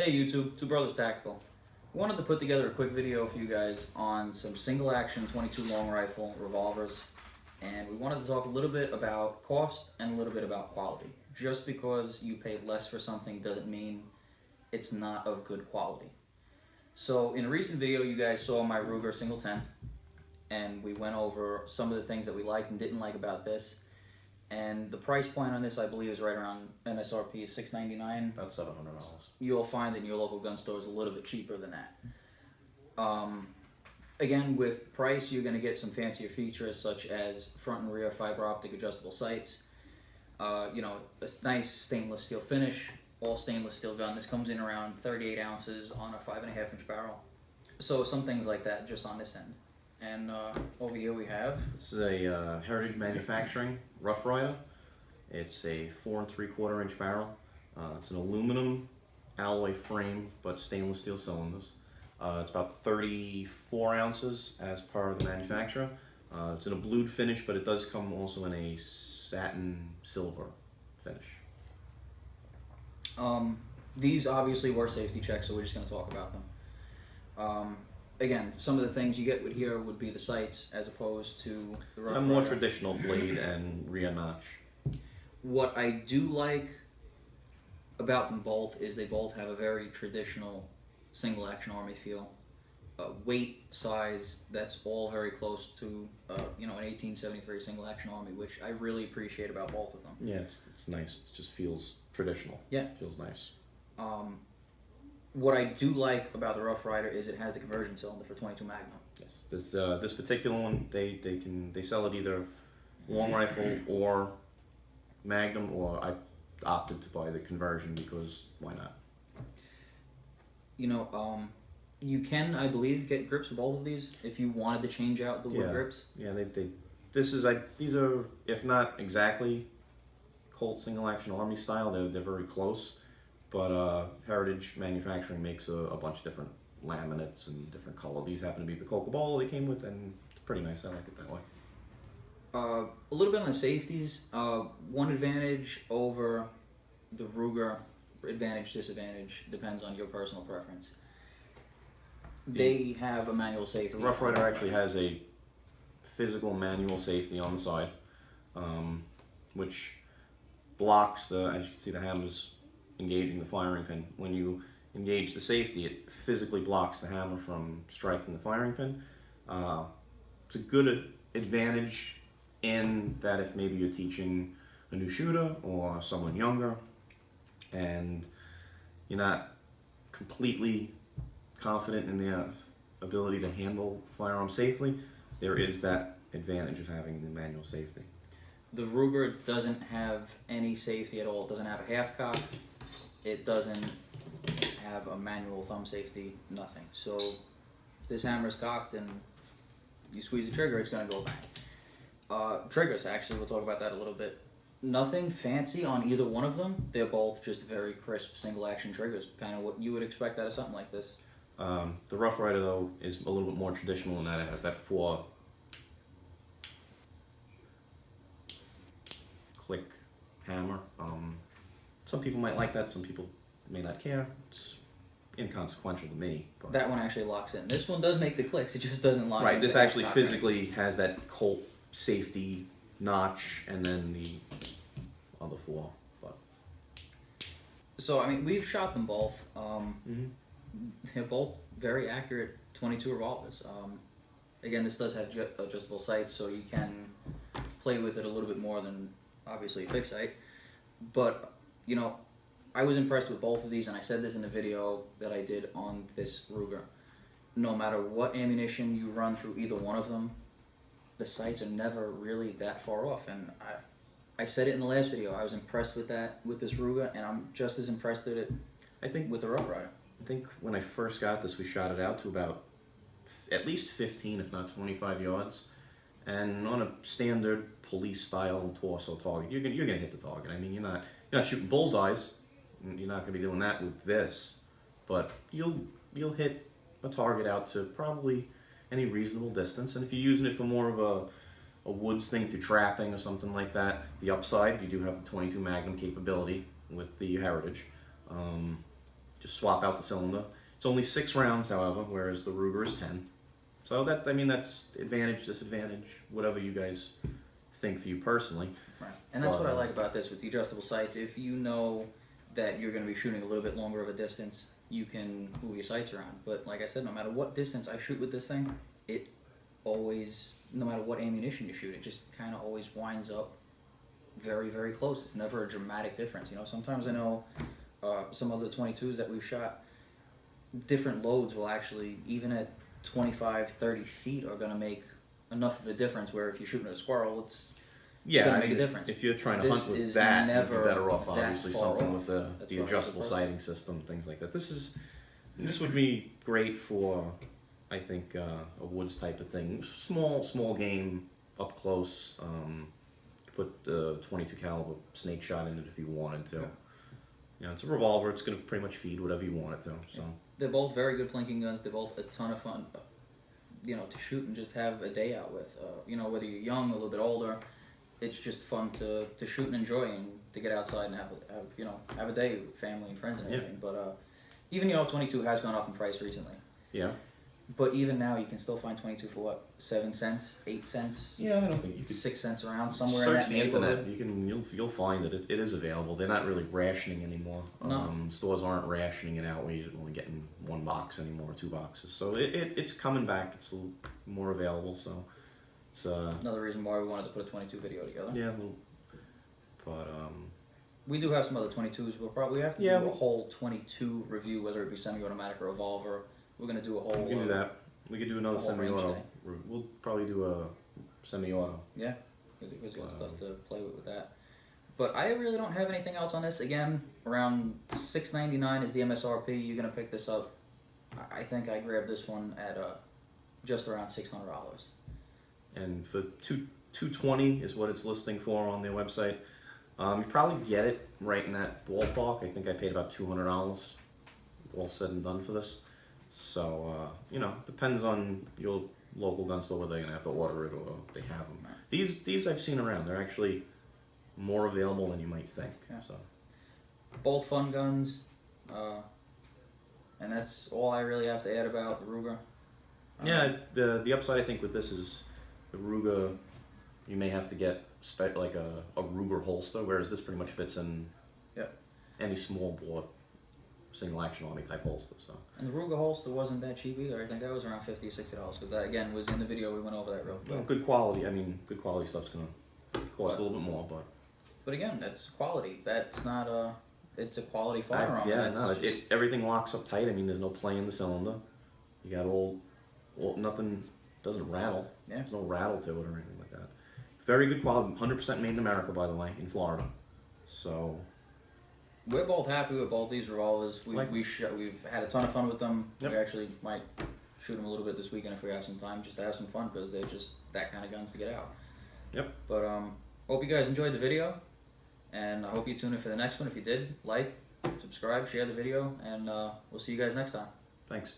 Hey YouTube, Two Brothers Tactical. Wanted to put together a quick video for you guys on some single action 22 long rifle revolvers, and we wanted to talk a little bit about cost and a little bit about quality. Just because you pay less for something doesn't mean it's not of good quality. So in a recent video you guys saw my Ruger single 10, and we went over some of the things that we liked and didn't like about this. And the price point on this, I believe, is right around MSRP is $699. About $700. You'll find that in your local gun store is a little bit cheaper than that. Again, with price, you're going to get some fancier features such as front and rear fiber optic adjustable sights. A nice stainless steel finish, all stainless steel gun. This comes in around 38 ounces on a 5.5 inch barrel. So some things like that just on this end. And over here we have... This is a Heritage Manufacturing Rough Rider. It's a 4 3/4 inch barrel. It's an aluminum alloy frame, but stainless steel cylinders. It's about 34 ounces as per the manufacturer. It's in a blued finish, but it does come also in a satin silver finish. These obviously were safety checks, so we're just going to talk about them. Again, some of the things you get with here would be the sights as opposed to the Rough A more Rider. traditional blade and rear notch. What I do like about them both is they both have a very traditional single action army feel. Weight, size, that's all very close to an 1873 single action army, which I really appreciate about both of them. Yeah, it's nice. It just feels traditional. Yeah. Feels nice. What I do like about the Rough Rider is it has the conversion cylinder for 22 Magnum. Yes, this particular one they sell it either long rifle or Magnum, or I opted to buy the conversion because why not? You can, I believe, get grips for both of these if you wanted to change out the wood grips. Yeah, these are, if not exactly Colt single action army style, they're very close. But Heritage Manufacturing makes a bunch of different laminates and different color. These happen to be the Coca-Cola they came with, and it's pretty nice. I like it that way. A little bit on the safeties. One advantage over the Ruger, advantage, disadvantage, depends on your personal preference. They have a manual safety. The Rough Rider actually has a physical manual safety on the side, which blocks as you can see, the hammer's engaging the firing pin. When you engage the safety, it physically blocks the hammer from striking the firing pin. It's a good advantage in that if maybe you're teaching a new shooter or someone younger and you're not completely confident in their ability to handle the firearm safely, there is that advantage of having the manual safety. The Ruger doesn't have any safety at all. It doesn't have a half cock. It doesn't have a manual thumb safety, nothing. So if this hammer is cocked and you squeeze the trigger, it's going to go bang. Triggers, actually, we'll talk about that a little bit. Nothing fancy on either one of them. They're both just very crisp single action triggers, kind of what you would expect out of something like this. The Rough Rider, though, is a little bit more traditional in that it has that 4 click hammer. Some people might like that, some people may not care. It's inconsequential to me. But That one actually locks in. This one does make the clicks, it just doesn't lock in. right, this actually physically has that Colt safety notch and then the other 4. But So, I mean, we've shot them both. They're both very accurate 22 revolvers. Again, this does have adjustable sights, so you can play with it a little bit more than, obviously, a fixed sight. But, I was impressed with both of these, and I said this in the video that I did on this Ruger. No matter what ammunition you run through either one of them, the sights are never really that far off. And I said it in the last video, I was impressed with that with this Ruger, and I'm just as impressed with it with the Rough Rider. I think when I first got this, we shot it out to about at least 15, if not 25 yards. And on a standard police-style torso target, you're gonna hit the target. I mean, you're not shooting bullseyes. You're not gonna be doing that with this, but you'll hit a target out to probably any reasonable distance. And if you're using it for more of a woods thing, through trapping or something like that, the upside, you do have the 22 Magnum capability with the Heritage. just swap out the cylinder. It's only 6 rounds, however, whereas the Ruger is 10. So that, I mean, that's advantage, disadvantage, whatever you guys think for you personally. Right. And that's what I like about this with the adjustable sights. If you know that you're going to be shooting a little bit longer of a distance, you can move your sights around. But like I said, no matter what distance I shoot with this thing, it always, no matter what ammunition you shoot, it just kind of always winds up very, very close. It's never a dramatic difference. You know, sometimes I know some other 22s that we've shot, different loads will actually, even at 25, 30 feet, are going to make enough of a difference where if you're shooting at a squirrel, it's gonna make a difference. If you're trying to This hunt with is that, you'd be never better off that obviously far something off. with That's the why I adjustable prefer. sighting system, things like that. This would be great for, I think, a woods type of thing. Small game, up close. Put the 22 caliber snake shot in it if you wanted to. Yeah. You know, it's a revolver. It's going to pretty much feed whatever you want it to. So They're both very good plinking guns. They're both a ton of fun, you know, to shoot and just have a day out with. You know, whether you're young, a little bit older, it's just fun to shoot and enjoy and to get outside and have a day with family and friends and Yeah. everything. But even 22 has gone up in price recently. yeah, But even now, you can still find 22 for what, 7 cents, 8 cents, yeah. I don't think you could 6 cents around somewhere in search that the neighborhood. internet. You'll find that it is available. They're not really rationing anymore. No. Stores aren't rationing it out where you're only getting 1 box anymore, or 2 boxes. So it's coming back. It's a little more available. So it's Another reason why we wanted to put a 22 video together. yeah. But We do have some other 22s. We'll probably have to Yeah, do a we- whole 22 review, whether it be semi-automatic or revolver. We're gonna do a whole. we can do that. We could do another whole range semi-auto. day. We'll probably do a semi-auto. Yeah, there's good stuff to play with that. But I really don't have anything else on this. Again, around $6.99 is the MSRP. You're gonna pick this up. I think I grabbed this one at just around $600. And for 220 is what it's listing for on their website. You probably get it right in that ballpark. I think I paid about $200 all said and done for this. So you know, depends on your local gun store whether they're gonna have to order it or they have them. Right. These I've seen around. They're actually more available than you might think. Yeah. So Both fun guns. And that's all I really have to add about the Ruger. yeah, the upside I think with this is the Ruger. You may have to get like a Ruger holster, whereas this pretty much fits in any small bore single action army type holster. So And the Ruger holster wasn't that cheap either. I think that was around $50 or $60 because that again was in the video. We went over that real quick. well, good quality. I mean, good quality stuff's gonna cost a little bit more, but But again, that's quality. That's not a. It's a quality firearm. yeah, That's no, just- everything locks up tight. I mean, there's no play in the cylinder. You got nothing doesn't rattle. Yeah. There's no rattle to it or anything like that. Very good quality. 100% made in America, by the way, in Florida. So We're both happy with both these revolvers. Like- We've had a ton of fun with them. Yep. We actually might shoot them a little bit this weekend if we have some time, just to have some fun because they're just that kind of guns to get out. Yep. But hope you guys enjoyed the video, and I hope you tune in for the next one. If you did, like, subscribe, share the video, and we'll see you guys next time. thanks.